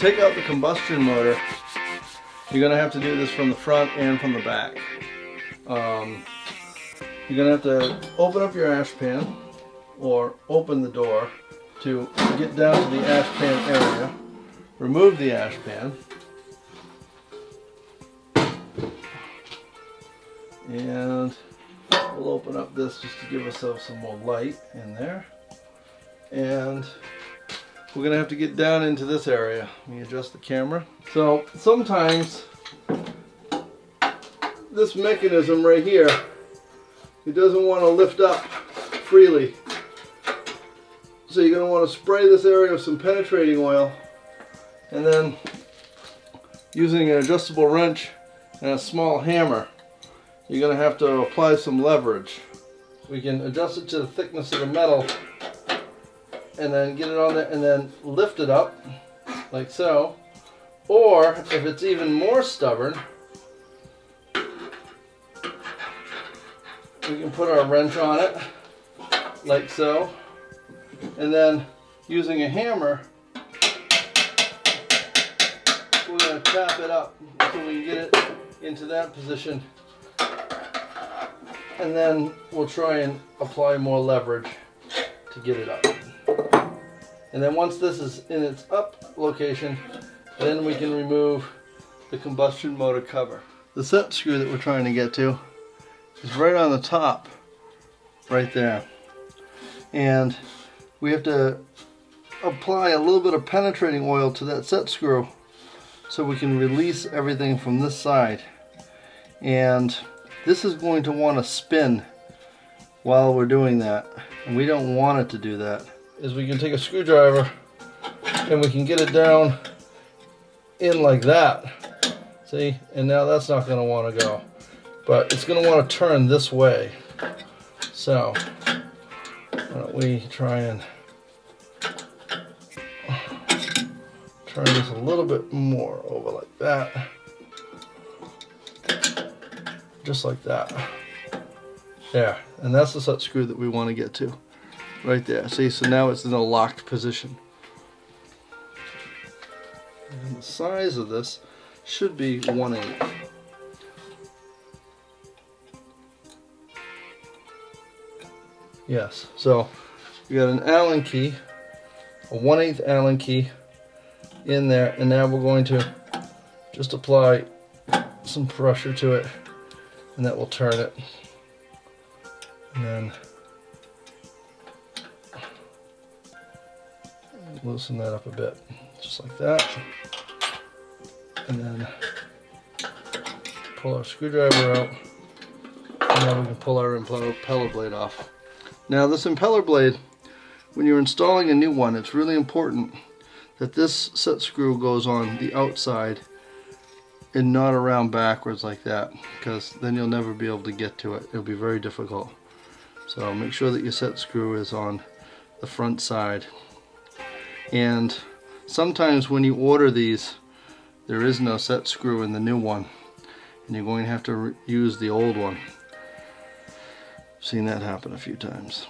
take out the combustion motor, you're going to have to do this from the front and from the back. You're going to have to open up your ash pan or open the door to get down to the ash pan area. Remove the ash pan. And we'll open up this just to give ourselves some more light in there. And we're going to have to get down into this area. Let me adjust the camera. So sometimes this mechanism right here, it doesn't want to lift up freely. So you're going to want to spray this area with some penetrating oil, and then using an adjustable wrench and a small hammer, you're going to have to apply some leverage. We can adjust it to the thickness of the metal and then get it on there and then lift it up like so. Or if it's even more stubborn, we can put our wrench on it like so, and then using a hammer we're going to tap it up until we can get it into that position, and then we'll try and apply more leverage to get it up. And then once this is in its up location, then we can remove the combustion motor cover. The set screw that we're trying to get to is right on the top, right there. And we have to apply a little bit of penetrating oil to that set screw so we can release everything from this side. And this is going to want to spin while we're doing that, and we don't want it to do that. Is we can take a screwdriver and we can get it down in like that. See? And now that's not going to want to go. But it's going to want to turn this way. So, why don't we try and turn this a little bit more over like that. Just like that. There. And that's the set screw that we want to get to. Right there. See, so now it's in a locked position. And the size of this should be 1/8. Yes, so we got an Allen key, a 1/8 Allen key in there, and now we're going to just apply some pressure to it, and that will turn it. And then loosen that up a bit, just like that. And then pull our screwdriver out, and now we can pull our impeller blade off. Now this impeller blade, when you're installing a new one, it's really important that this set screw goes on the outside and not around backwards like that, because then you'll never be able to get to it. It'll be very difficult. So make sure that your set screw is on the front side. And sometimes when you order these, there is no set screw in the new one, and you're going to have to use the old one. I've seen that happen a few times.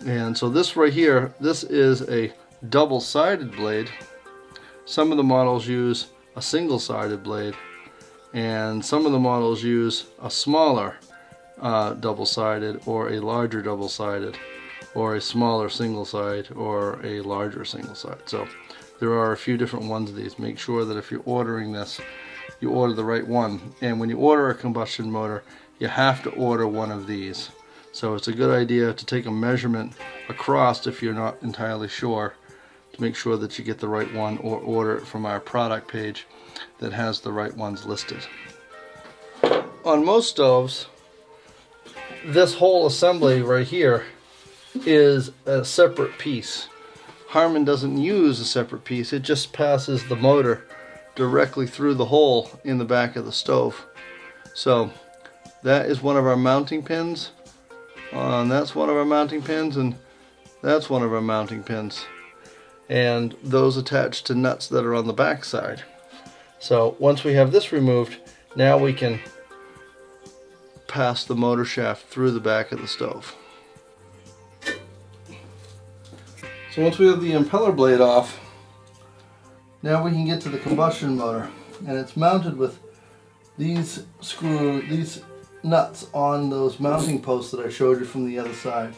And so this right here, this is a double-sided blade. Some of the models use a single-sided blade, and some of the models use a smaller double-sided, or a larger double-sided, or a smaller single-side, or a larger single-side. So there are a few different ones of these. Make sure that if you're ordering this, you order the right one. And when you order a combustion motor, you have to order one of these. So it's a good idea to take a measurement across if you're not entirely sure, to make sure that you get the right one, or order it from our product page that has the right ones listed. On most stoves, this whole assembly right here is a separate piece. Harman doesn't use a separate piece, it just passes the motor directly through the hole in the back of the stove. So that is one of our mounting pins, and that's one of our mounting pins, and that's one of our mounting pins. And those attach to nuts that are on the back side. So once we have this removed, now we can pass the motor shaft through the back of the stove. So once we have the impeller blade off, Now we can get to the combustion motor, and it's mounted with these nuts on those mounting posts that I showed you from the other side.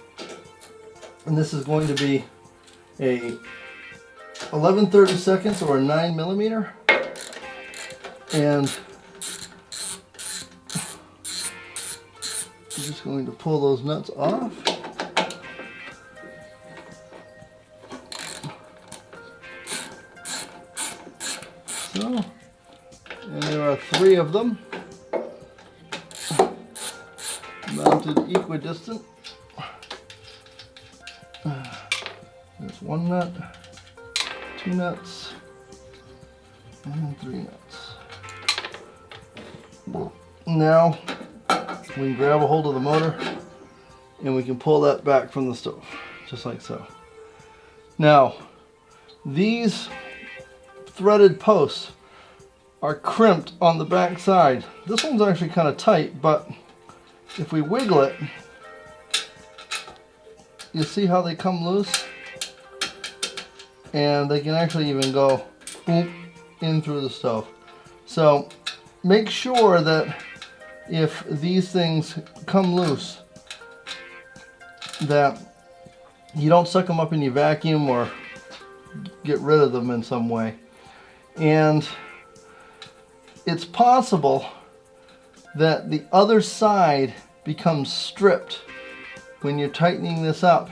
And this is going to be a 11/32 or a 9mm, and I'm just going to pull those nuts off. So, and there are 3 of them, mounted equidistant. There's 1 nut, 2 nuts, and 3 nuts. Now we can grab a hold of the motor and we can pull that back from the stove, just like so. Now, these threaded posts are crimped on the back side. This one's actually kind of tight, but if we wiggle it, you see how they come loose? And they can actually even go boom, in through the stove. So make sure that if these things come loose, that you don't suck them up in your vacuum or get rid of them in some way. And it's possible that the other side becomes stripped when you're tightening this up,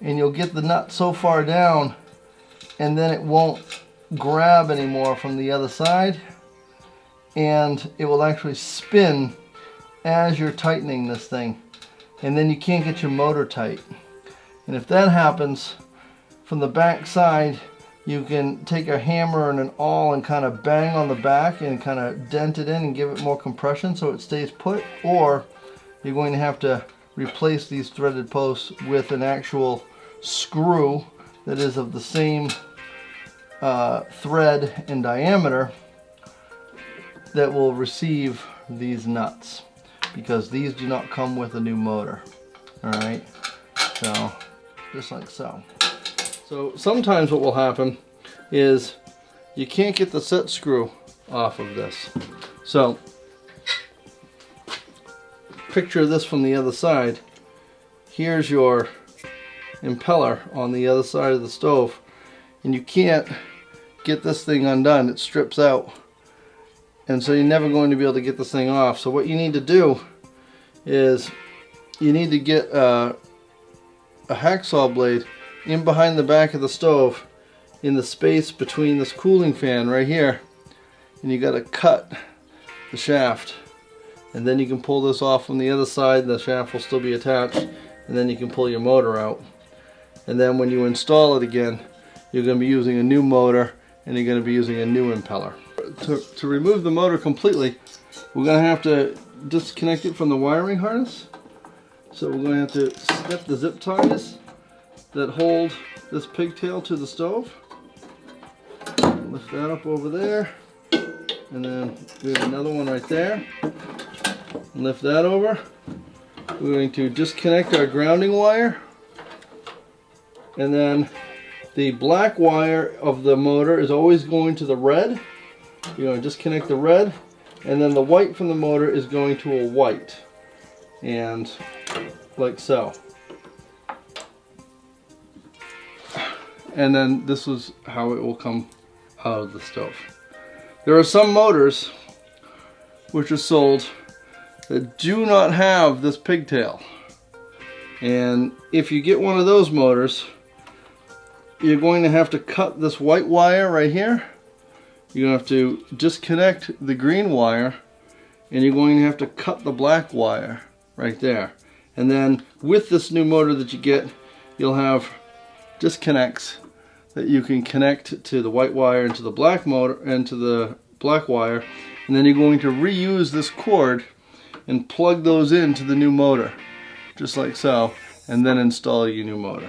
and you'll get the nut so far down and then it won't grab anymore from the other side, and it will actually spin as you're tightening this thing, and then you can't get your motor tight. And if that happens, from the back side you can take a hammer and an awl and kind of bang on the back and kind of dent it in and give it more compression so it stays put, or you're going to have to replace these threaded posts with an actual screw that is of the same thread and diameter that will receive these nuts, because these do not come with a new motor. Alright, so just like so. So sometimes what will happen is you can't get the set screw off of this. So picture this from the other side. Here's your impeller on the other side of the stove, and you can't get this thing undone. It strips out, and so you're never going to be able to get this thing off. So what you need to do is you need to get a hacksaw blade in behind the back of the stove in the space between this cooling fan right here, and you got to cut the shaft, and then you can pull this off from the other side. The shaft will still be attached, and then you can pull your motor out. And then when you install it again, you're going to be using a new motor, and you're going to be using a new impeller. To remove the motor completely, we're going to have to disconnect it from the wiring harness. So we're going to have to snip the zip ties that hold this pigtail to the stove. Lift that up over there, and then we have another one right there. Lift that over. We're going to disconnect our grounding wire, and then the black wire of the motor is always going to the red. You're going to disconnect the red, and then the white from the motor is going to a white, and like so. And then this is how it will come out of the stove. There are some motors which are sold that do not have this pigtail, and if you get one of those motors, you're going to have to cut this white wire right here. You're going to have to disconnect the green wire, and you're going to have to cut the black wire right there. And then with this new motor that you get, you'll have disconnects that you can connect to the white wire and to the black motor and to the black wire, and then you're going to reuse this cord and plug those into the new motor, just like so, and then install your new motor.